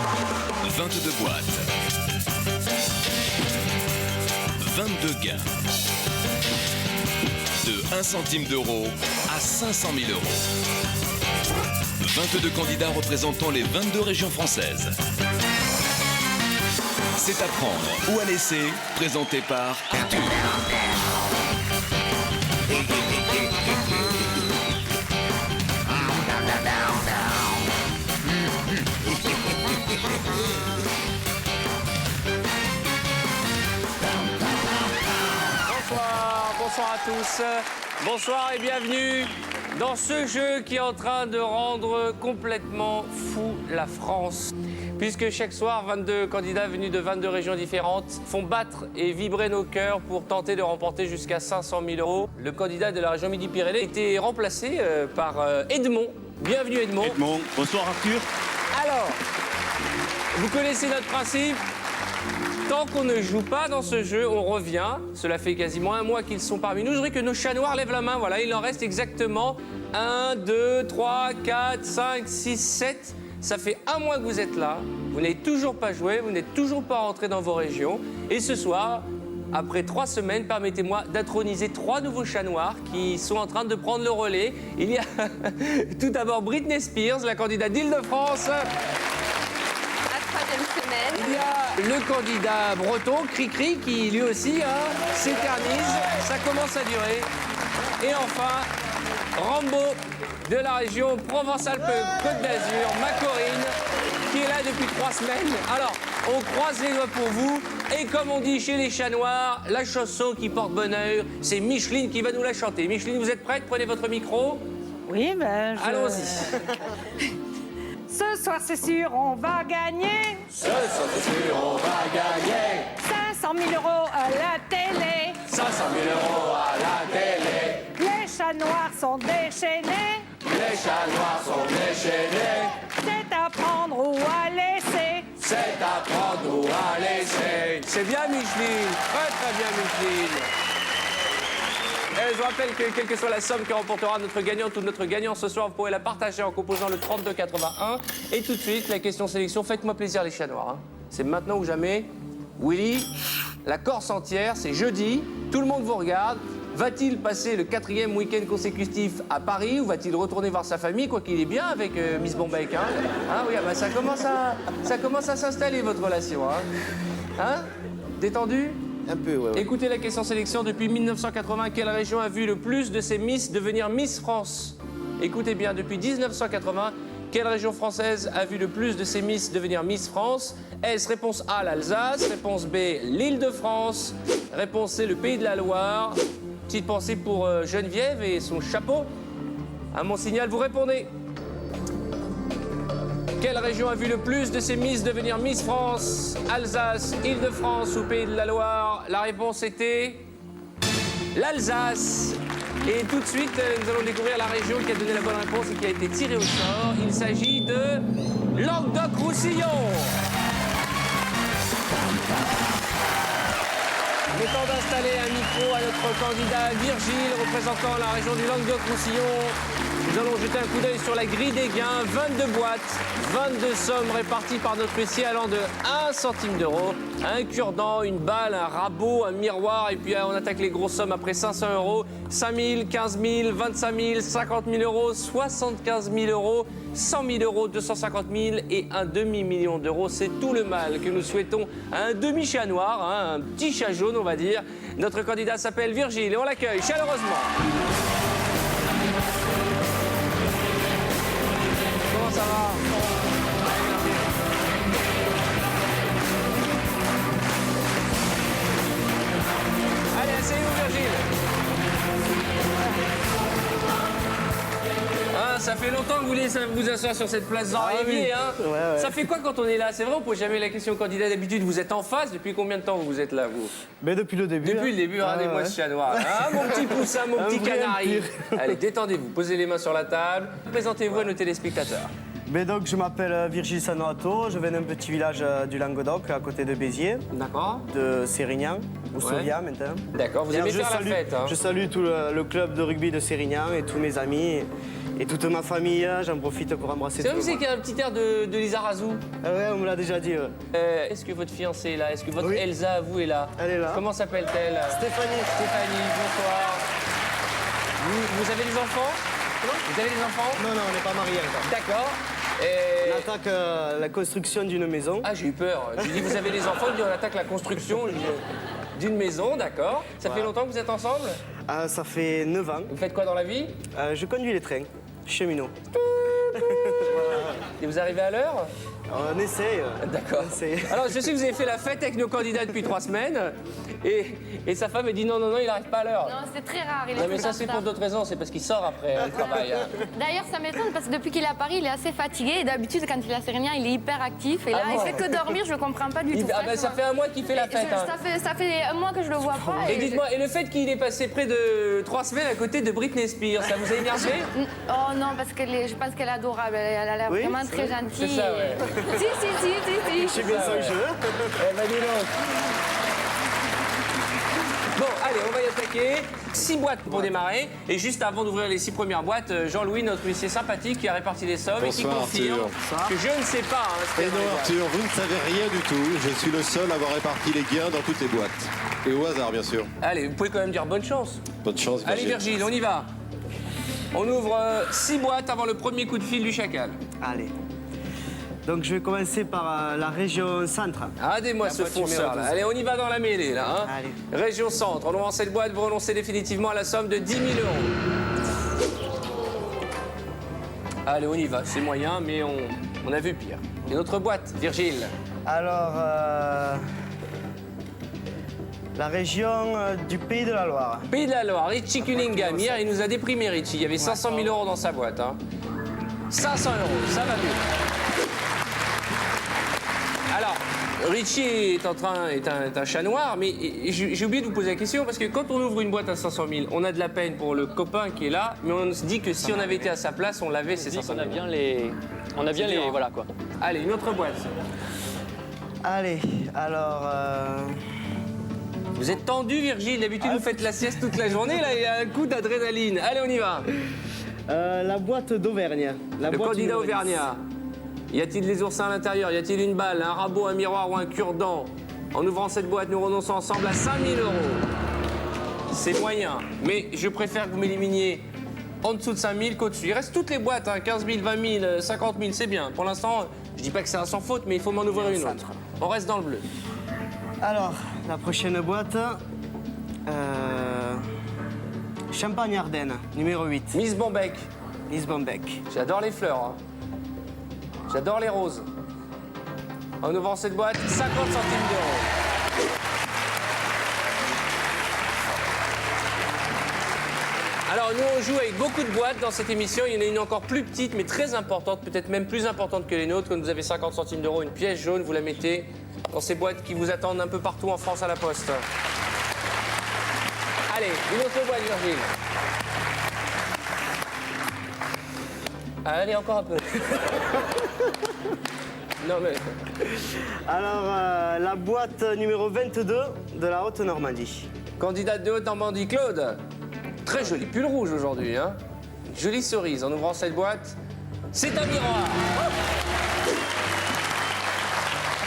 22 boîtes. 22 gains. De 1 centime d'euro à 500 000 euros. 22 candidats représentant les 22 régions françaises. C'est à prendre ou à laisser, présenté par Arthur. Bonsoir à tous, bonsoir et bienvenue dans ce jeu qui est en train de rendre complètement fou la France. Puisque chaque soir, 22 candidats venus de 22 régions différentes font battre et vibrer nos cœurs pour tenter de remporter jusqu'à 500 000 euros. Le candidat de la région Midi-Pyrénées a été remplacé par Edmond. Bienvenue Edmond. Edmond, bonsoir Arthur. Alors, vous connaissez notre principe. Tant qu'on ne joue pas dans ce jeu, on revient. Cela fait quasiment un mois qu'ils sont parmi nous. Je voudrais que nos chats noirs lèvent la main. Voilà, il en reste exactement 1, 2, 3, 4, 5, 6, 7. Ça fait un mois que vous êtes là. Vous n'avez toujours pas joué, vous n'êtes toujours pas rentré dans vos régions. Et ce soir, après 3 semaines, permettez-moi d'introniser 3 nouveaux chats noirs qui sont en train de prendre le relais. Il y a tout d'abord Britney Spears, la candidate d'Île-de-France. Il y a le candidat breton, Cricri, qui lui aussi s'éternise. Ça commence à durer. Et enfin, Rambo de la région Provence-Alpes-Côte d'Azur, Macorine, qui est là depuis 3 semaines. Alors, on croise les doigts pour vous. Et comme on dit chez les chats noirs, la chanson qui porte bonheur, c'est Micheline qui va nous la chanter. Micheline, vous êtes prête? Prenez votre micro. Oui, ben je... Allons-y. Ce soir, c'est sûr, on va gagner. Ce soir, c'est sûr, on va gagner. 500 000 euros à la télé. 500 000 euros à la télé. Les chats noirs sont déchaînés. Les chats noirs sont déchaînés. C'est à prendre ou à laisser. C'est à prendre ou à laisser. C'est bien, Micheline. Très, très bien, Micheline. Je vous rappelle que quelle que soit la somme que remportera notre gagnante ou notre gagnant ce soir, vous pourrez la partager en composant le 3281. Et tout de suite, la question sélection. Faites-moi plaisir, les chats noirs. C'est maintenant ou jamais. Willy, la Corse entière, c'est jeudi. Tout le monde vous regarde. Va-t-il passer le 4e week-end consécutif à Paris ou va-t-il retourner voir sa famille, quoi qu'il est bien avec Miss Bombeck, oui, bah, ça commence à s'installer, votre relation. Détendu? Un peu, ouais. Écoutez la question sélection. Depuis 1980, quelle région a vu le plus de ses Miss devenir Miss France? Écoutez bien, depuis 1980, quelle région française a vu le plus de ses Miss devenir Miss France? S, réponse A, l'Alsace. Réponse B, l'Île-de-France. Réponse C, le Pays de la Loire. Petite pensée pour Geneviève et son chapeau. À mon signal, vous répondez. Quelle région a vu le plus de ses Miss devenir Miss France? Alsace, Île-de-France ou Pays de la Loire? La réponse était l'Alsace. Et tout de suite, nous allons découvrir la région qui a donné la bonne réponse et qui a été tirée au sort. Il s'agit de Languedoc-Roussillon. Il est temps d'installer un micro à notre candidat Virgile, représentant la région du Languedoc-Roussillon. Nous allons jeter un coup d'œil sur la grille des gains. 22 boîtes, 22 sommes réparties par notre huissier allant de 1 centime d'euro. Un cure-dent, une balle, un rabot, un miroir. Et puis on attaque les grosses sommes après 500 euros. 5 000, 15 000, 25 000, 50 000 euros, 75 000 euros, 100 000 euros, 250 000 et un demi-million d'euros. C'est tout le mal que nous souhaitons à un demi-chat noir, un petit chat jaune, on va dire. Notre candidat s'appelle Virgile et on l'accueille chaleureusement. Comment ça va? Allez, asseyez-vous, Virgile. Ça fait longtemps que vous voulez vous asseoir sur cette place d'Henrivier, Ouais. Ça fait quoi quand on est là? C'est vrai, on pose jamais la question candidat. D'habitude, vous êtes en face. Depuis combien de temps vous êtes là, vous? Mais depuis le début. Depuis le début, regardez-moi ce chat noir. Mon petit poussin, mon petit vrai canari. empire. Allez, détendez-vous, posez les mains sur la table. Présentez-vous à nos téléspectateurs. Mais donc, je m'appelle Virgile Sanoato, je viens d'un petit village du Languedoc, à côté de Béziers, D'accord. de Sérignan, ou Sauviat maintenant. D'accord, vous aimez faire la fête, Je salue tout le club de rugby de Sérignan et tous mes amis Et toute ma famille, j'en profite pour embrasser C'est tout vrai le que monde. c'est un petit air de Lisa Razou. Ah ouais, on me l'a déjà dit. Est-ce que votre fiancée est là? Est-ce que votre Oui. Elsa, vous, est là? Elle est là. Comment s'appelle-t-elle? Stéphanie. Stéphanie, bonsoir. Vous avez des enfants? Vous avez des enfants? Non, on n'est pas mariés encore. D'accord. On attaque la construction d'une maison. Ah, j'ai eu peur. J'ai dit, vous avez des enfants, on attaque la construction d'une maison, d'accord. Ça fait longtemps que vous êtes ensemble? Ah, ça fait 9 ans. Vous faites quoi dans la vie? Je conduis les trains, cheminot. Et vous arrivez à l'heure? On essaye. D'accord. On essaye. Alors, je sais que vous avez fait la fête avec nos candidats depuis 3 semaines. Et sa femme a dit non, il n'arrive pas à l'heure. Non, c'est très rare. Il est Non, mais tout ça, en c'est retard. pour d'autres raisons. C'est parce qu'il sort après le travail. Hein. D'ailleurs, ça m'étonne parce que depuis qu'il est à Paris, il est assez fatigué. Et d'habitude, quand il est à Sérénien, il est hyper actif. Et là, Ah il bon fait que dormir. Je ne comprends pas du tout. Ah ben, ça fait un mois qu'il fait la fête. Hein. Ça fait un mois que je le vois pas. Et dites-moi, et le fait qu'il ait passé près de 3 semaines à côté de Britney Spears, ça vous a énervé? Oh non, parce que je pense qu'elle est adorable. Elle a l'air Oui, vraiment c'est très vrai. gentille. C'est ça, ouais. Si. Je sais bien son jeu. Eh ben, dis donc. Bon, allez, on va y attaquer. 6 boîtes pour démarrer. Et juste avant d'ouvrir les 6 premières boîtes, Jean-Louis, notre huissier sympathique, qui a réparti les sommes et qui Bonsoir, confirme Arthur. que je ne sais pas. Hein, ce qu'il y Et a dans les non, boîtes. Arthur, vous ne savez rien du tout. Je suis le seul à avoir réparti les gains dans toutes les boîtes. Et au hasard, bien sûr. Allez, vous pouvez quand même dire bonne chance. Bonne chance, Allez, Virgile. Virgile, on y va. On ouvre 6 boîtes avant le premier coup de fil du chacal. Allez. Donc je vais commencer par la région centre. Aidez-moi La ce boîte fonceur numéro là. 12. Allez, on y va dans la mêlée là. Hein. Allez. Région centre. En ouvrant cette boîte, vous renoncez définitivement à la somme de 10 000 euros. Allez, on y va. C'est moyen, mais on a vu pire. Et notre boîte, Virgile. Alors, la région du Pays de la Loire. Pays de la Loire, Richie Cunningham. Hier, il nous a déprimé, Richie. Il y avait 500 000 euros dans sa boîte. Hein. 500 euros, ça va mieux. Alors, Richie est un chat noir, mais j'ai oublié de vous poser la question, parce que quand on ouvre une boîte à 500 000, on a de la peine pour le copain qui est là, mais on se dit que si on avait été à sa place, on l'avait, ces 500 000. On a bien les... Voilà, quoi. Allez, une autre boîte. Allez, alors... Vous êtes tendu, Virgile. D'habitude, vous faites la sieste toute la journée. Là, il y a un coup d'adrénaline. Allez, on y va. la boîte d'Auvergne. La Le boîte candidat numéro 10. auvergnat. Y a-t-il des oursins à l'intérieur? Y a-t-il une balle, un rabot, un miroir ou un cure-dent? En ouvrant cette boîte, nous renonçons ensemble à 5 000 euros. C'est moyen, mais je préfère que vous m'éliminiez en dessous de 5 000 qu'au-dessus. Il reste toutes les boîtes, hein, 15 000, 20 000, 50 000, c'est bien. Pour l'instant, je dis pas que c'est un sans faute, mais il faut m'en ouvrir une autre. On reste dans le bleu. Alors, la prochaine boîte... Champagne-Ardenne, numéro 8. Miss Bombec. Miss Bombec. J'adore les fleurs. Hein. J'adore les roses. En ouvrant cette boîte, 50 centimes d'euros. Alors nous on joue avec beaucoup de boîtes dans cette émission. Il y en a une encore plus petite mais très importante, peut-être même plus importante que les nôtres. Quand vous avez 50 centimes d'euros, une pièce jaune, vous la mettez dans ces boîtes qui vous attendent un peu partout en France à la poste. Allez, une autre boîte, Virgile. Allez, encore un peu. Non mais... Alors, la boîte numéro 22 de la Haute-Normandie. Candidate de Haute-Normandie, Claude. Très joli pull rouge aujourd'hui, hein. Jolie cerise. En ouvrant cette boîte, c'est un miroir.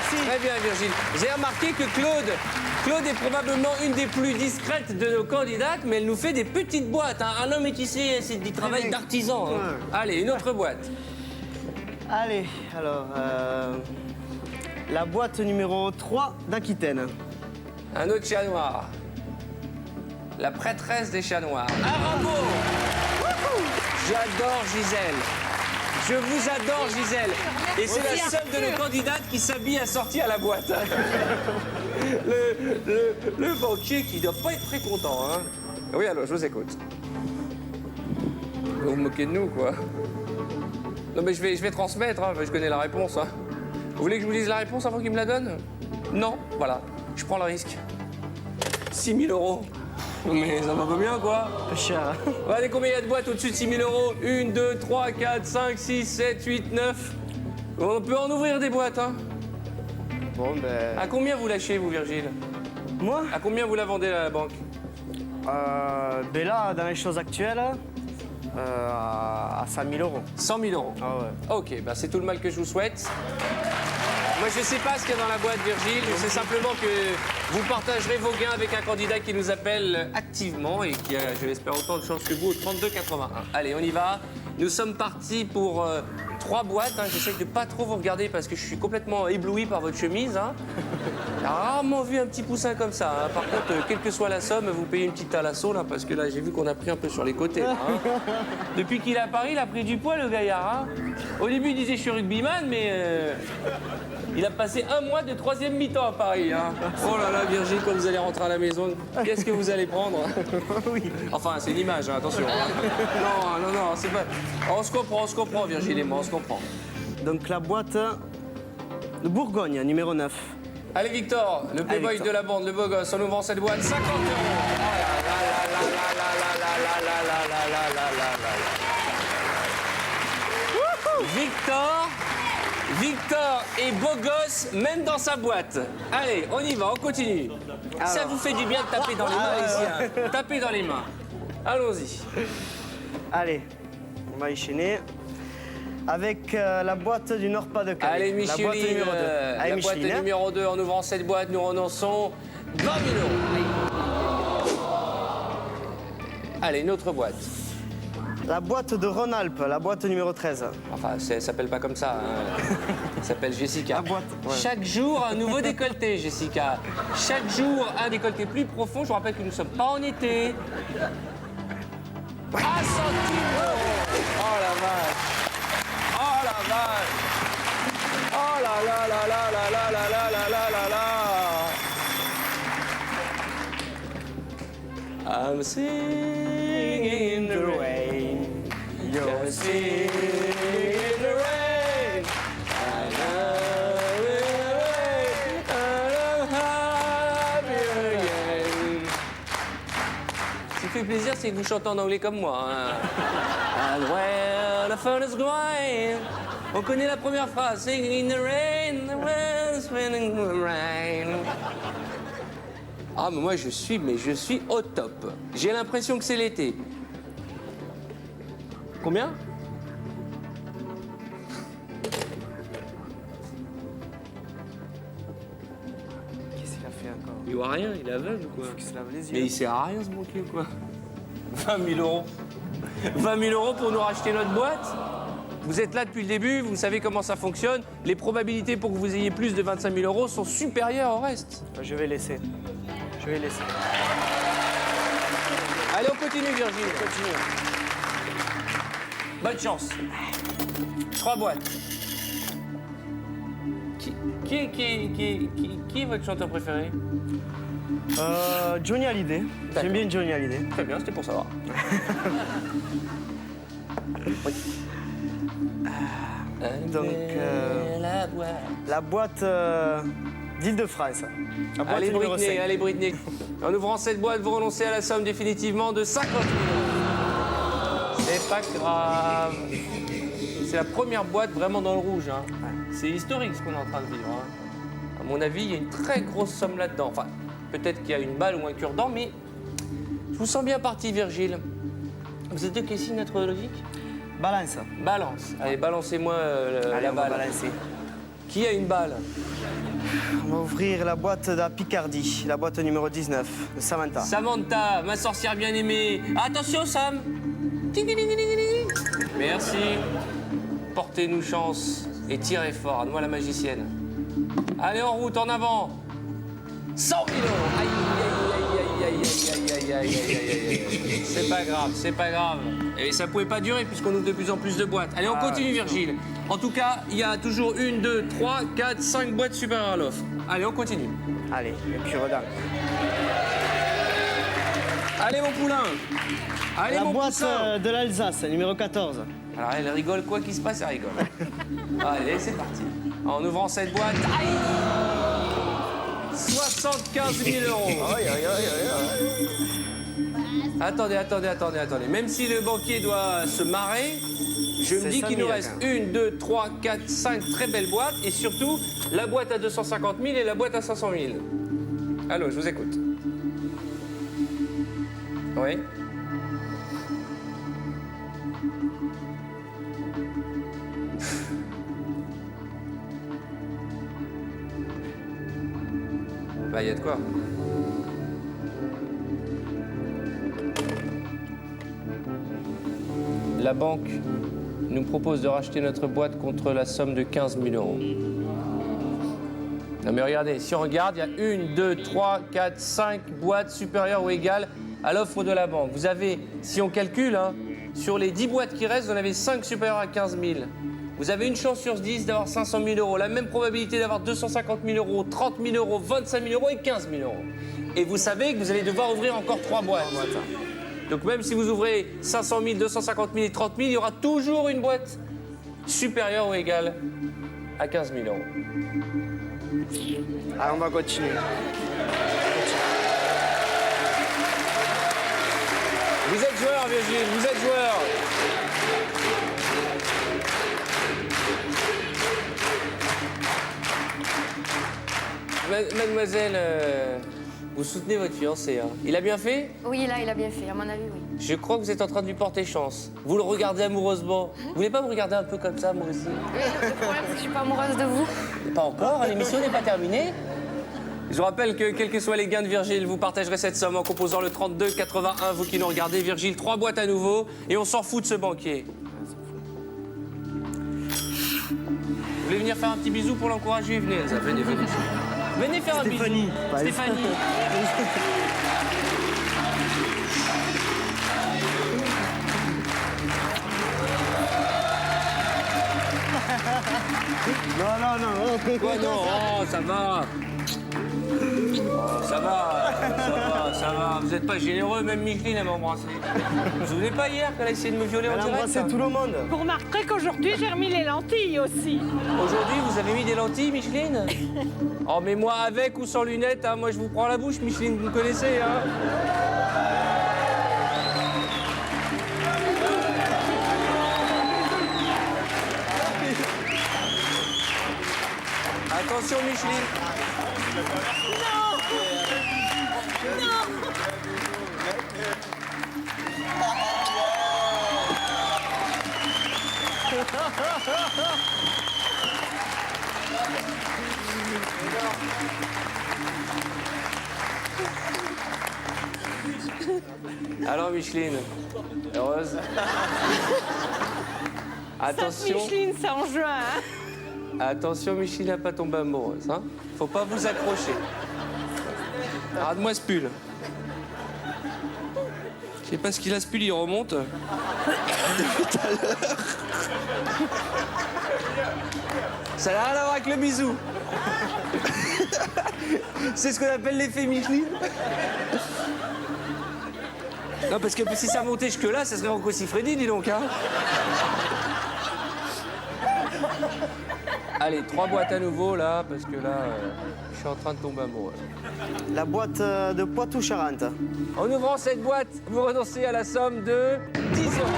Très bien, Virgile. J'ai remarqué que Claude est probablement une des plus discrètes de nos candidates, mais elle nous fait des petites boîtes. Hein. Un homme qui sait, c'est du travail d'artisan. Hein. Ouais. Allez, une autre boîte. Allez, alors, la boîte numéro 3 d'Aquitaine. Un autre chat noir. La prêtresse des chats noirs. Un rabot. J'adore Gisèle. Je vous adore, Gisèle. Et c'est la seule de nos candidates qui s'habille assortie à la boîte. Le banquier qui doit pas être très content. Hein. Oui, alors, je vous écoute. Vous vous moquez de nous, quoi. Non, mais je vais transmettre, hein. Je connais la réponse. Hein. Vous voulez que je vous dise la réponse avant qu'il me la donne? Non, voilà. Je prends le risque. 6 000 euros. Mais ça va pas bien, quoi. Cher. Regardez combien il y a de boîtes au-dessus de 6 000 euros. 1, 2, 3, 4, 5, 6, 7, 8, 9. On peut en ouvrir des boîtes, hein. Bon, ben... À combien vous lâchez, vous, Virgile? Moi, À combien vous la vendez à la banque? ben là, dans les choses actuelles, À 100 000 euros. 100 000 euros. Ah ouais. Ok, ben c'est tout le mal que je vous souhaite. Moi, je ne sais pas ce qu'il y a dans la boîte, Virgile. Je sais simplement que vous partagerez vos gains avec un candidat qui nous appelle activement et qui a, je l'espère, autant de chance que vous au 3281. Allez, on y va. Nous sommes partis pour 3 boîtes. Hein. J'essaie de ne pas trop vous regarder parce que je suis complètement ébloui par votre chemise. Hein. J'ai rarement vu un petit poussin comme ça. Hein. Par contre, quelle que soit la somme, vous payez une petite à l'assaut, là, parce que là, j'ai vu qu'on a pris un peu sur les côtés. Hein. Depuis qu'il est à Paris, il a pris du poids, le gaillard. Hein. Au début, il disait je suis rugbyman, mais il a passé 1 mois de 3e mi-temps à Paris. Hein. Oh là là, Virgile, quand vous allez rentrer à la maison, qu'est-ce que vous allez prendre? Oui. Enfin, c'est une image, hein, attention. Hein. Non, non, non, c'est pas... On se comprend, Virgile et moi, on se comprend. Donc la boîte de Bourgogne, numéro 9. Allez, Victor, le playboy Victor. de la bande, le beau gosse, en ouvrant cette boîte, 50 €. Oh là là là là là là là là là là là là là là là. Victor est beau gosse, même dans sa boîte. Allez, on y va, on continue. Ça vous fait du bien de taper dans les mains ici. Hein. Tapez dans les mains. Allons-y. Allez, on va enchaîner avec la boîte du Nord-Pas-de-Calais. Allez, Micheline, la boîte numéro 2. Allez, la boîte Micheline, hein. numéro 2, en ouvrant cette boîte, nous renonçons 20 000 €. Allez, une autre boîte. La boîte de Rhône-Alpes, la boîte numéro 13. Enfin, ça s'appelle pas comme ça. Hein. Ça s'appelle Jessica. La boîte, ouais. Chaque jour, un nouveau décolleté, Jessica. Chaque jour, un décolleté plus profond. Je vous rappelle que nous ne sommes pas en été. 1 centime d'euro. Oh la vache. Oh la vache. Oh là là là là là là là là là là là là. I'm singing in the rain. You're singing in the rain. I love it. I'm happy again. Ce qui fait plaisir, c'est que vous chantez en anglais comme moi. Hein. And where the fun is going. On connaît la première phrase. Singing in the rain, the wind spinning in the rain. Ah, mais moi, je suis au top. J'ai l'impression que c'est l'été. Combien? Qu'est-ce qu'il a fait encore? Il voit rien, il est aveugle ou quoi? Il se lave les yeux. Mais il sert à rien ce banquier ou quoi? 20 000 €. 20 000 € pour nous racheter notre boîte? Vous êtes là depuis le début, vous savez comment ça fonctionne. Les probabilités pour que vous ayez plus de 25 000 € sont supérieures au reste. Je vais laisser. Je vais laisser. Allez, on continue, Virgile. Continue. Bonne chance. 3 boîtes. Qui est votre chanteur préféré? Johnny Hallyday. J'aime bien Johnny Hallyday. Très bien, c'était pour savoir. Donc, la boîte d'Île-de-France. La boîte Allez, numéro Britney, 5. allez, Britney. En ouvrant cette boîte, vous renoncez à la somme définitivement de 50 000 €. C'est pas grave. C'est la première boîte vraiment dans le rouge. Hein. C'est historique ce qu'on est en train de vivre. Hein. À mon avis, il y a une très grosse somme là-dedans. Enfin, peut-être qu'il y a une balle ou un cure-dent, mais je vous sens bien parti, Virgile. Vous êtes de quel signe astrologique? Balance. Balance. Allez, balancez-moi Allez, la on va balle. balancer. Qui a une balle? On va ouvrir la boîte de la Picardie, la boîte numéro 19, de Samantha. Samantha, ma sorcière bien-aimée. Attention, Sam. Ting, ting, ting, ting, ting. Merci. Portez-nous chance et tirez fort. À moi, la magicienne. Allez, en route, en avant. 100 000 €. Aïe, aïe, aïe, aïe, aïe, aïe, aïe, aïe, aïe, aïe. C'est pas grave, c'est pas grave. Et ça pouvait pas durer puisqu'on ouvre de plus en plus de boîtes. Allez, on continue, Virgile. En tout cas, il y a toujours 1, 2, 3, 4, 5 boîtes supérieures à l'offre. Allez, on continue. Allez, le cure-dent. Allez, mon poulain. Allez, La mon boîte poussin. de l'Alsace, numéro 14. Alors, elle rigole, quoi qu'il se passe, elle rigole. Allez, c'est parti. En ouvrant cette boîte, aïe 75 000 €. Aïe, aïe, aïe, aïe. Attendez. Même si le banquier doit se marrer, je me C'est dis 5 qu'il 000, nous reste quand même. 1, 2, 3, 4, 5 très belles boîtes et surtout la boîte à 250 000 et la boîte à 500 000. Allô, je vous écoute. Oui. Bah, il y a de quoi. La banque nous propose de racheter notre boîte contre la somme de 15 000 euros. Non mais regardez, si on regarde, il y a 1, 2, 3, 4, 5 boîtes supérieures ou égales à l'offre de la banque. Vous avez, si on calcule, hein, sur les 10 boîtes qui restent, vous en avez 5 supérieures à 15 000. Vous avez une chance sur 10 d'avoir 500 000 euros, la même probabilité d'avoir 250 000 euros, 30 000 euros, 25 000 euros et 15 000 euros. Et vous savez que vous allez devoir ouvrir encore 3 boîtes. Donc même si vous ouvrez 500 000, 250 000 et 30 000, il y aura toujours une boîte supérieure ou égale à 15 000 euros. Allez, on va continuer. Vous êtes joueur, Virgile, vous êtes joueur. Mademoiselle, vous soutenez votre fiancé, hein? Il a bien fait? Oui, là, il a bien fait, à mon avis, oui. Je crois que vous êtes en train de lui porter chance. Vous le regardez amoureusement. Vous voulez pas me regarder un peu comme ça, moi aussi? Oui, le problème, c'est que je suis pas amoureuse de vous. Pas encore, l'émission n'est pas terminée. Je vous rappelle que, quels que soient les gains de Virgile, vous partagerez cette somme en composant le 32-81, vous qui nous regardez. Virgile, 3 boîtes à nouveau, et on s'en fout de ce banquier. Vous voulez venir faire un petit bisou pour l'encourager? Venez, Elsa, venez, venez. Venez faire un bisou. Stéphanie. Non. Quoi, non? Oh, ça va. Oh, ça va. Vous n'êtes pas généreux, même Micheline, elle m'a embrassé. Vous vous souvenez pas hier qu'elle a essayé de me violer en Elle a direct? embrassé tout le monde. Vous remarquerez qu'aujourd'hui, j'ai remis les lentilles aussi. Aujourd'hui, vous avez mis des lentilles, Micheline? Oh, mais moi, avec ou sans lunettes, hein, moi, je vous prends la bouche, Micheline, vous me connaissez, hein? Attention, Micheline. Alors, Micheline, heureuse? Attention. Micheline, c'est en juin. Hein. Attention, Micheline n'a pas tombé amoureuse, hein? Faut pas vous accrocher. Arrête-moi ce pull. Je sais pas ce qu'il a, ce pull, il remonte. Depuis tout à l'heure. Ça n'a rien à voir avec le bisou. C'est ce qu'on appelle l'effet Micheline. Non, parce que si ça montait jusque-là, ça serait Rocco Siffredi, dis donc, hein? Allez, 3 boîtes à nouveau, là, parce que là, je suis en train de tomber amoureux. La boîte de Poitou-Charentes. En ouvrant cette boîte, vous renoncez à la somme de 10 euros.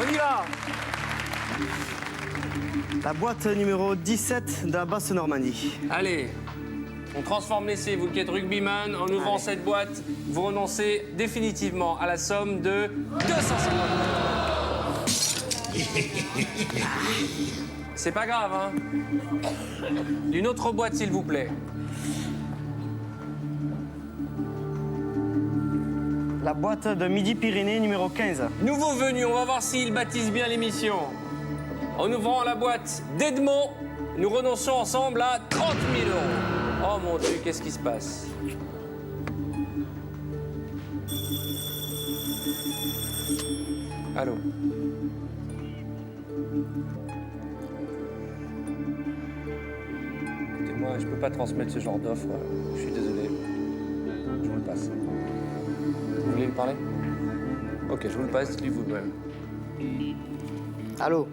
On y va. La boîte numéro 17 de la Basse-Normandie. Allez, on transforme l'essai, vous qui êtes rugbyman. En ouvrant cette boîte, vous renoncez définitivement à la somme de 250 euros. C'est pas grave, hein? Une autre boîte, s'il vous plaît. La boîte de Midi-Pyrénées numéro 15. Nouveau venu, on va voir s'il baptise bien l'émission. En ouvrant la boîte d'Edmond, nous renonçons ensemble à 30 000 euros. Oh mon Dieu, qu'est-ce qui se passe? Allô? Écoutez-moi, je peux pas transmettre ce genre d'offre. Je suis désolé. Je vous le passe. Vous voulez lui parler? Ok, je vous le passe, dites-lui vous-même. Allô?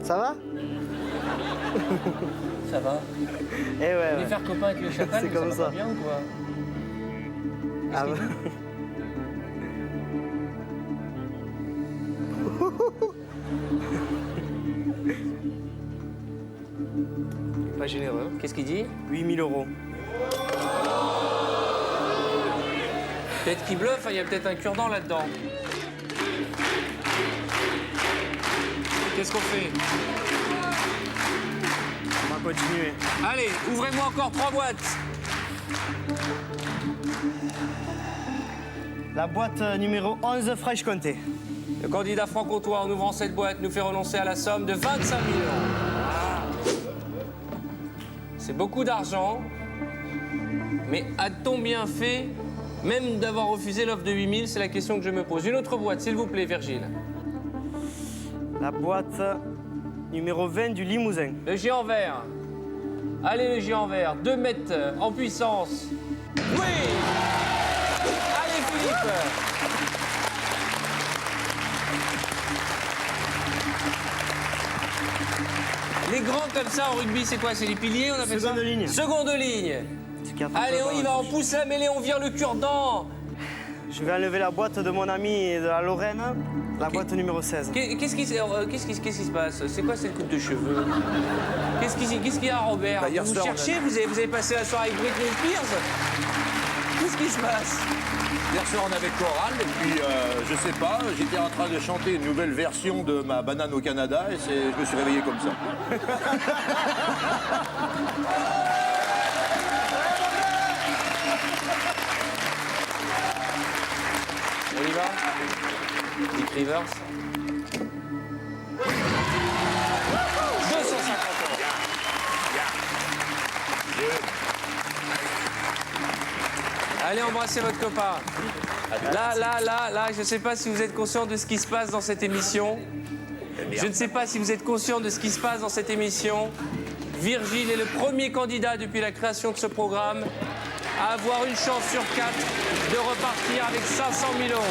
Ça va? Ça va? Eh ouais, Vous voulez faire copain avec le chacal? C'est mais comme va ça. pas bien ou quoi? Ah bah. Pas généreux. Qu'est-ce qu'il dit? 8 000 euros. Peut-être qu'il bluffe, hein, il y a peut-être un cure-dent là-dedans. Qu'est-ce qu'on fait? On va continuer. Allez, ouvrez-moi encore 3 boîtes. La boîte numéro 11, Franche-Comté. Le candidat franc-comtois, en ouvrant cette boîte, nous fait renoncer à la somme de 25 000 €. C'est beaucoup d'argent, mais a-t-on bien fait, même d'avoir refusé l'offre de 8 000? C'est la question que je me pose. Une autre boîte, s'il vous plaît, Virgile. La boîte numéro 20 du Limousin. Le géant vert. Allez, le géant vert. 2 mètres en puissance. Oui! Allez, Philippe! Les grands comme ça en rugby, c'est quoi? C'est les piliers, on appelle ça? Seconde ligne. Seconde ligne. Allez, on y va, on pousse la mêlée, on vire le cure-dent. Je vais enlever la boîte de mon ami de la Lorraine, la boîte numéro 16. Qu'est-ce qui se passe? C'est quoi cette coupe de cheveux? Qu'est-ce qu'il y a, Robert? Bah, hier Vous soir, cherchez? Vous avez passé la soirée avec Britney Spears? Qu'est-ce qui se passe? Hier soir, on avait chorale, et puis, je sais pas, j'étais en train de chanter une nouvelle version de ma banane au Canada, et je me suis réveillé comme ça. On y va? Dick Rivers. 250 €. Allez, embrassez votre copain. Là, je ne sais pas si vous êtes conscient de ce qui se passe dans cette émission. Je ne sais pas si vous êtes conscient de ce qui se passe dans cette émission. Virgile est le premier candidat depuis la création de ce programme à avoir une chance sur 4 de repartir avec 500 000 €.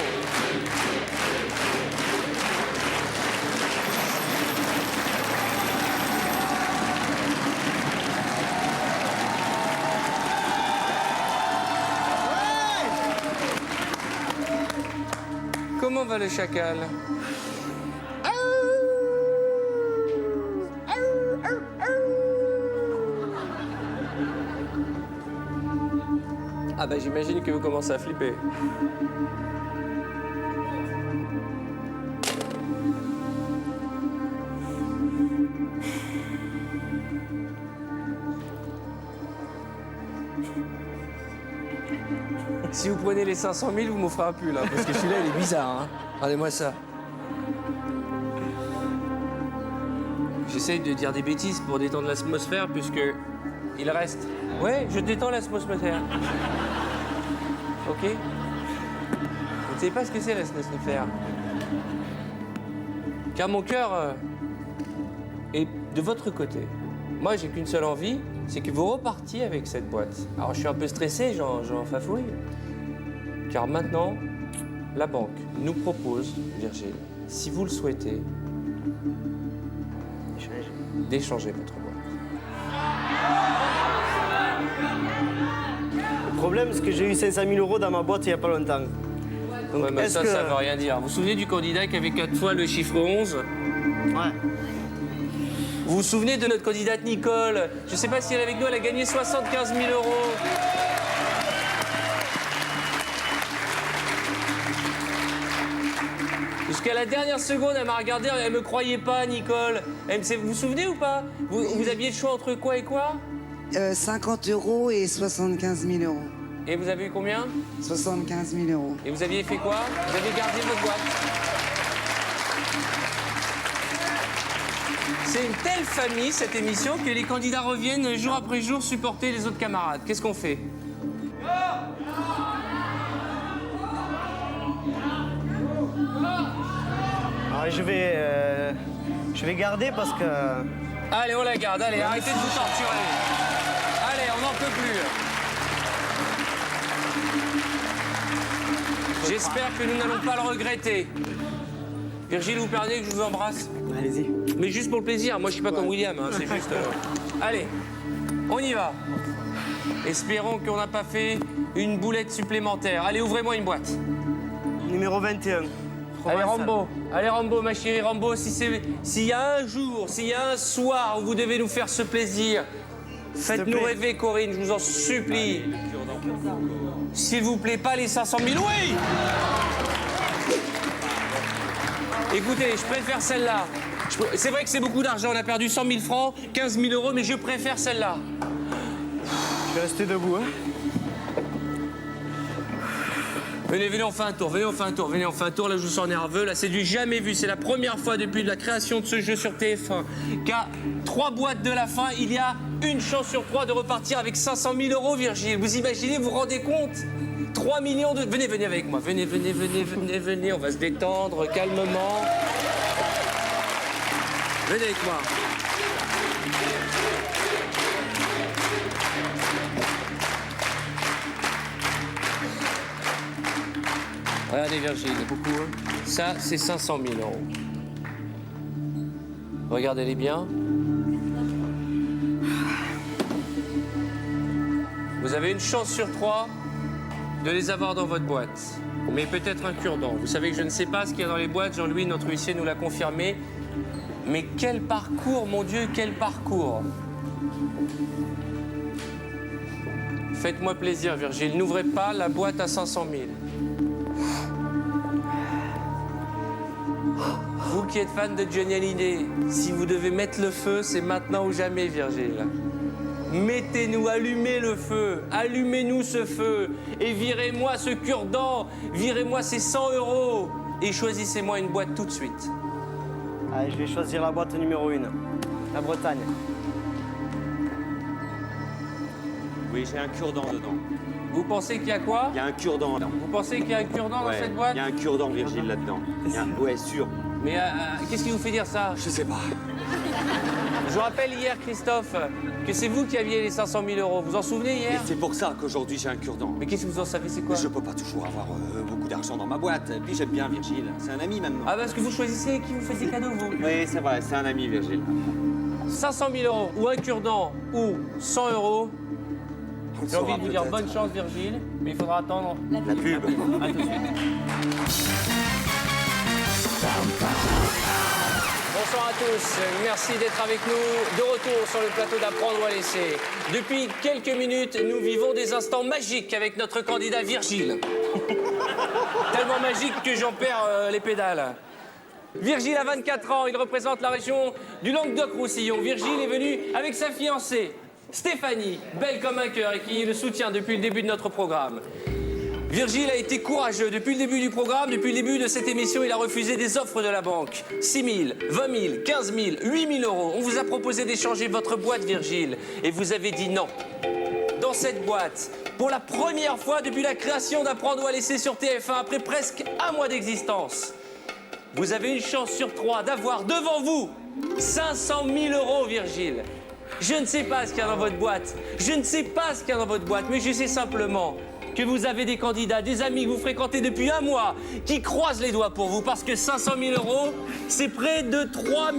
Comment va le chacal? Ah bah j'imagine que vous commencez à flipper. Si vous prenez les 500 000, vous m'offrez un pull, hein, parce que celui-là, il est bizarre. Hein. Regardez-moi ça. J'essaye de dire des bêtises pour détendre l'atmosphère, puisque il reste... Ouais, je détends l'atmosphère. Ok? Vous ne savez pas ce que c'est l'atmosphère. Car mon cœur est de votre côté. Moi, j'ai qu'une seule envie, c'est que vous repartiez avec cette boîte. Alors, je suis un peu stressé, j'en fafouille. Car maintenant, la banque nous propose, Virgile, si vous le souhaitez, d'échanger votre boîte. Le problème, c'est que j'ai eu 500 000 € dans ma boîte il n'y a pas longtemps. Donc, Ouais, mais ça veut rien dire. Vous vous souvenez du candidat qui avait 4 fois le chiffre 11? Ouais. Vous vous souvenez de notre candidate Nicole? Je ne sais pas si elle est avec nous, elle a gagné 75 000 €. Jusqu'à la dernière seconde, elle m'a regardé, elle me croyait pas, Nicole. Vous vous souvenez ou pas? Vous aviez le choix entre quoi et quoi? 50 € et 75 000 €. Et vous avez eu combien? 75 000 €. Et vous aviez fait quoi? Vous avez gardé votre boîte. C'est une telle famille, cette émission, que les candidats reviennent jour après jour supporter les autres camarades. Qu'est-ce qu'on fait? Alors, je vais garder parce que... Allez, on la garde. Allez, arrêtez de vous torturer. Allez, on n'en peut plus. J'espère que nous n'allons pas le regretter. Virgile, vous permettez que je vous embrasse? Allez-y. Mais juste pour le plaisir. Moi, je suis pas comme William. Hein, c'est juste... Allez, on y va. Espérons qu'on n'a pas fait une boulette supplémentaire. Allez, ouvrez-moi une boîte. Numéro 21. Allez, Rambo. Allez, Rambo, ma chérie Rambo. S'il y a un jour, s'il y a un soir où vous devez nous faire ce plaisir, faites-nous rêver, Corinne, je vous en supplie. S'il vous plaît, pas les 500 000. Oui! Écoutez, je préfère celle-là. C'est vrai que c'est beaucoup d'argent, on a perdu 100 000 francs, 15 000 euros, mais je préfère celle-là. Je vais rester debout, hein. Venez, on fait un tour, venez, on fait un tour. Là, je vous sens nerveux. Là, c'est du jamais vu. C'est la première fois depuis la création de ce jeu sur TF1 qu'à 3 boîtes de la fin, il y a une chance sur 3 de repartir avec 500 000 euros, Virgile. Vous imaginez, vous vous rendez compte? 3 millions de... Venez avec moi. Venez. On va se détendre calmement. Venez avec moi. Regardez Virgile, beaucoup, hein. Ça, c'est 500 000 euros. Regardez-les bien. Vous avez une chance sur 3 de les avoir dans votre boîte. Mais peut-être un cure-dent. Vous savez que je ne sais pas ce qu'il y a dans les boîtes. Jean-Louis, notre huissier, nous l'a confirmé. Mais quel parcours, mon Dieu, quel parcours! Faites-moi plaisir, Virgile. N'ouvrez pas la boîte à 500 000. Vous qui êtes fan de Johnny Hallyday, si vous devez mettre le feu, c'est maintenant ou jamais, Virgile. Mettez-nous, allumez le feu, allumez-nous ce feu et virez-moi ce cure-dent, virez-moi ces 100 euros et choisissez-moi une boîte tout de suite. Allez, je vais choisir la boîte numéro 1, la Bretagne. Oui, j'ai un cure-dent dedans. Vous pensez qu'il y a quoi? Il y a un cure-dent dedans. Vous pensez qu'il y a un cure-dent dans cette boîte? Il y a un cure-dent, Virgile, là-dedans. Ouais, sûr. Mais qu'est-ce qui vous fait dire ça? Je sais pas. Je vous rappelle hier, Christophe, que c'est vous qui aviez les 500 000 euros. Vous vous en souvenez hier? C'est pour ça qu'aujourd'hui j'ai un cure-dent. Mais qu'est-ce que vous en savez, c'est quoi? Je peux pas toujours avoir beaucoup d'argent dans ma boîte. Et puis j'aime bien Virgile. C'est un ami maintenant. Ah, parce que vous choisissez qui vous fait des cadeaux, vous? Oui, c'est vrai, c'est un ami, Virgile. 500 000 euros ou un cure-dent ou 100 euros. J'ai envie de vous dire bonne chance, Virgile, mais il faudra attendre la pub. À tout de suite. Bonsoir à tous, merci d'être avec nous. De retour sur le plateau d'Apprendre ou à laisser. Depuis quelques minutes, nous vivons des instants magiques avec notre candidat Virgile. Tellement magique que j'en perds les pédales. Virgile a 24 ans, il représente la région du Languedoc-Roussillon. Virgile est venu avec sa fiancée, Stéphanie, belle comme un cœur et qui le soutient depuis le début de notre programme. Virgile a été courageux depuis le début du programme, depuis le début de cette émission, il a refusé des offres de la banque. 6 000, 20 000, 15 000, 8 000 euros. On vous a proposé d'échanger votre boîte, Virgile, et vous avez dit non. Dans cette boîte, pour la première fois depuis la création d'Apprendre ou à laisser sur TF1, après presque un mois d'existence, vous avez une chance sur 3 d'avoir devant vous 500 000 euros, Virgile. Je ne sais pas ce qu'il y a dans votre boîte. Je ne sais pas ce qu'il y a dans votre boîte, mais je sais simplement que vous avez des candidats, des amis que vous fréquentez depuis un mois, qui croisent les doigts pour vous, parce que 500 000 euros, c'est près de 3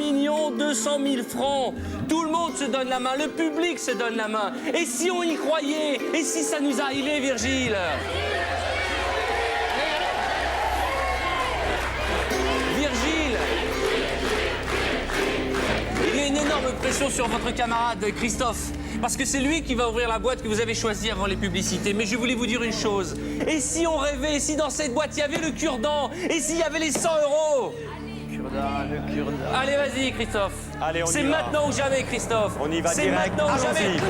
200 000 francs. Tout le monde se donne la main, le public se donne la main. Et si on y croyait? Et si ça nous arrivait, Virgile? Virgile, il y a une énorme pression sur votre camarade Christophe, parce que c'est lui qui va ouvrir la boîte que vous avez choisie avant les publicités. Mais je voulais vous dire une chose. Et si on rêvait, et si dans cette boîte il y avait le cure-dent, et s'il y avait les 100 euros? Le cure-dent. Allez, vas-y, Christophe. Allez, on y va. C'est maintenant ou jamais, Christophe. On y va C'est direct. maintenant ou jamais. Allons-y.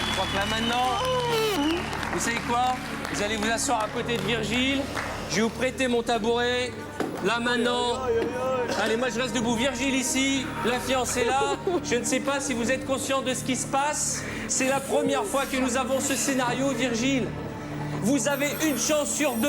Je crois que là maintenant, vous savez quoi? Vous allez vous asseoir à côté de Virgile. Je vais vous prêter mon tabouret. Là maintenant, allez, moi je reste debout. Virgile ici, la fiancée là. Je ne sais pas si vous êtes conscient de ce qui se passe. C'est la première fois que nous avons ce scénario, Virgile. Vous avez une chance sur 2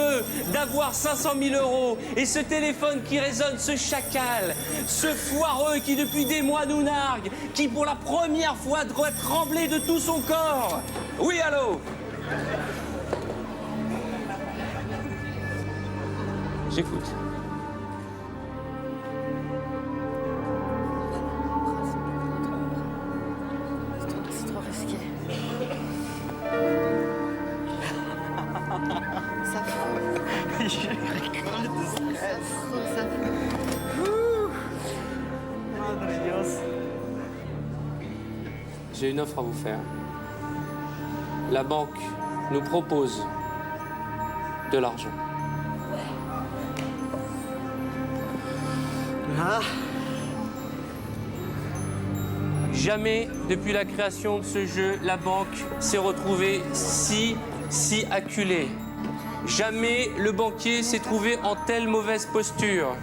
d'avoir 500 000 euros. Et ce téléphone qui résonne, ce chacal, ce foireux qui depuis des mois nous nargue, qui pour la première fois doit trembler de tout son corps. Oui, allô? J'écoute. C'est trop risqué. Ça fout. Ça fout. J'ai une offre à vous faire. La banque nous propose de l'argent. Ah. Jamais, depuis la création de ce jeu, la banque s'est retrouvée si acculée. Jamais le banquier s'est trouvé en telle mauvaise posture.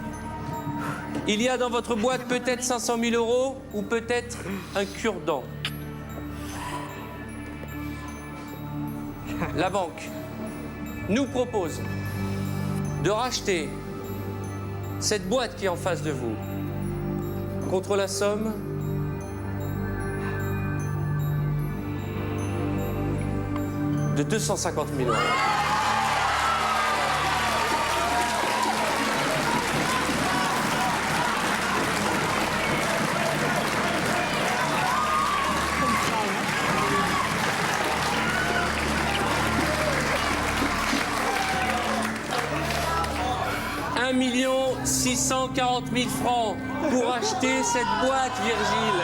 Il y a dans votre boîte peut-être 500 000 € ou peut-être un cure-dent. La banque nous propose de racheter cette boîte qui est en face de vous contre la somme de 250 000 €. $1 640 000 francs pour acheter cette boîte, Virgile.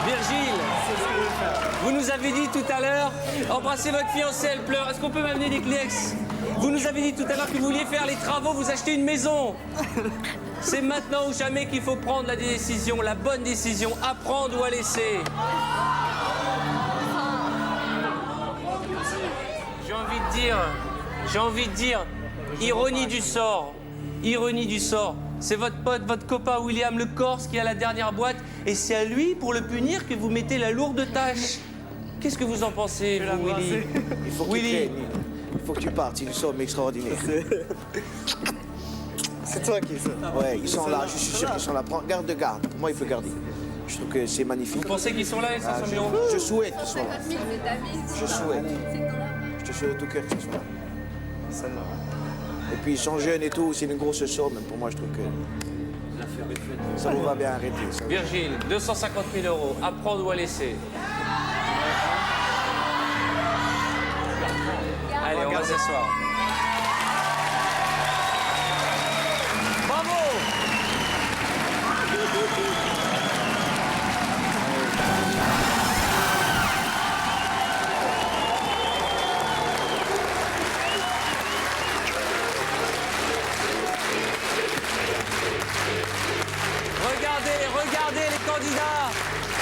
Virgile, vous nous avez dit tout à l'heure, embrassez votre fiancée, elle pleure. Est-ce qu'on peut m'amener des Kleenex? Vous nous avez dit tout à l'heure que vous vouliez faire les travaux, vous achetez une maison. C'est maintenant ou jamais qu'il faut prendre la décision, la bonne décision, à prendre ou à laisser. J'ai envie de dire, ironie du sort, c'est votre pote, votre copain William Le Corse qui a la dernière boîte et c'est à lui, pour le punir, que vous mettez la lourde tâche. Qu'est-ce que vous en pensez, vous, Willy? Il faut que tu partes, c'est une somme extraordinaire. C'est toi qui es ça. Ouais, ils sont là, je suis sûr qu'ils sont là. Garde. Moi, il faut garder. Je trouve que c'est magnifique. Vous pensez qu'ils sont là, les 500 000 €? Je souhaite qu'ils soient là. Je souhaite. Je te souhaite de tout cœur qu'ils soient là. Et puis ils sont jeunes et tout, c'est une grosse somme. Pour moi, je trouve que ça nous va bien arrêter. Ça. Virgile, 250 000 €, à prendre ou à laisser? Allez, on va s'asseoir. Bravo! Regardez les candidats,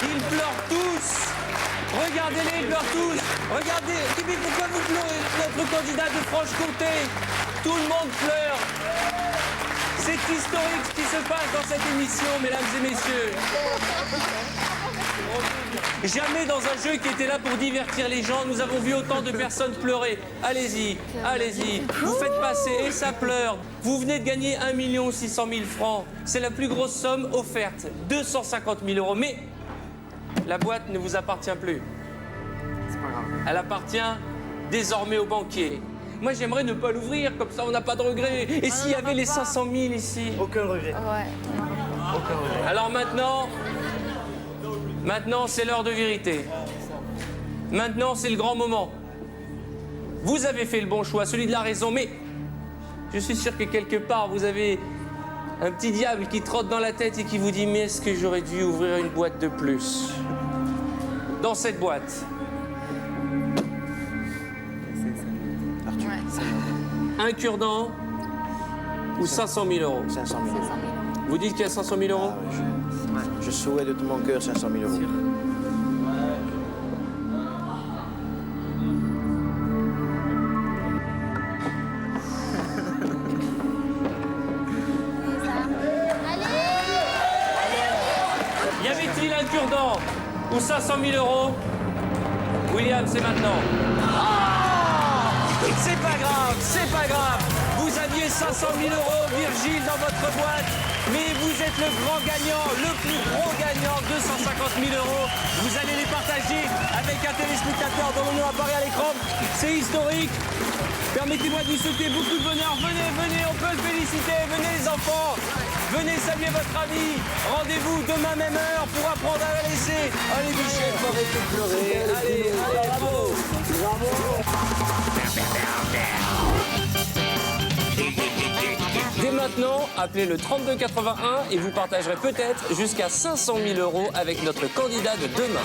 ils pleurent tous. Regardez-les, ils pleurent tous. Regardez, mais pourquoi vous pleurez? Notre candidat de Franche-Comté, tout le monde pleure. C'est historique ce qui se passe dans cette émission, mesdames et messieurs. Jamais dans un jeu qui était là pour divertir les gens, nous avons vu autant de personnes pleurer. Allez-y, vous faites passer et ça pleure. Vous venez de gagner 1 600 000 francs. C'est la plus grosse somme offerte, 250 000 €. Mais la boîte ne vous appartient plus. C'est pas grave. Elle appartient désormais au banquier. Moi, j'aimerais ne pas l'ouvrir, comme ça on n'a pas de regrets. Et s'il y avait les 500 000 ici? Aucun regret. Ouais. Aucun regret. Alors maintenant, c'est l'heure de vérité. Maintenant, c'est le grand moment. Vous avez fait le bon choix, celui de la raison, mais je suis sûr que quelque part, vous avez un petit diable qui trotte dans la tête et qui vous dit « Mais est-ce que j'aurais dû ouvrir une boîte de plus ?» Dans cette boîte, un cure-dent ou 500 000 €? 500 000 €. Vous dites qu'il y a 500 000 €? Je souhaite de tout mon cœur 500 000 €. Y avait-il un cure-dent ou 500 000 €? William, c'est maintenant. Oh! C'est pas grave. Vous aviez 500 000 €, Virgile, dans votre boîte. Mais vous êtes le grand gagnant, le plus gros gagnant, 250 000 €. Vous allez les partager avec un téléspectateur dont le nom apparaît à l'écran. C'est historique. Permettez-moi de vous souhaiter beaucoup de bonheur. Venez, on peut se féliciter. Venez les enfants. Venez saluer votre ami. Rendez-vous demain même heure pour apprendre à la laisser. Allez Michel, faut arrêter de pleurer. Allez, bravo. Bravo. maintenant, appelez le 3281 et vous partagerez peut-être jusqu'à 500 000 € avec notre candidat de demain.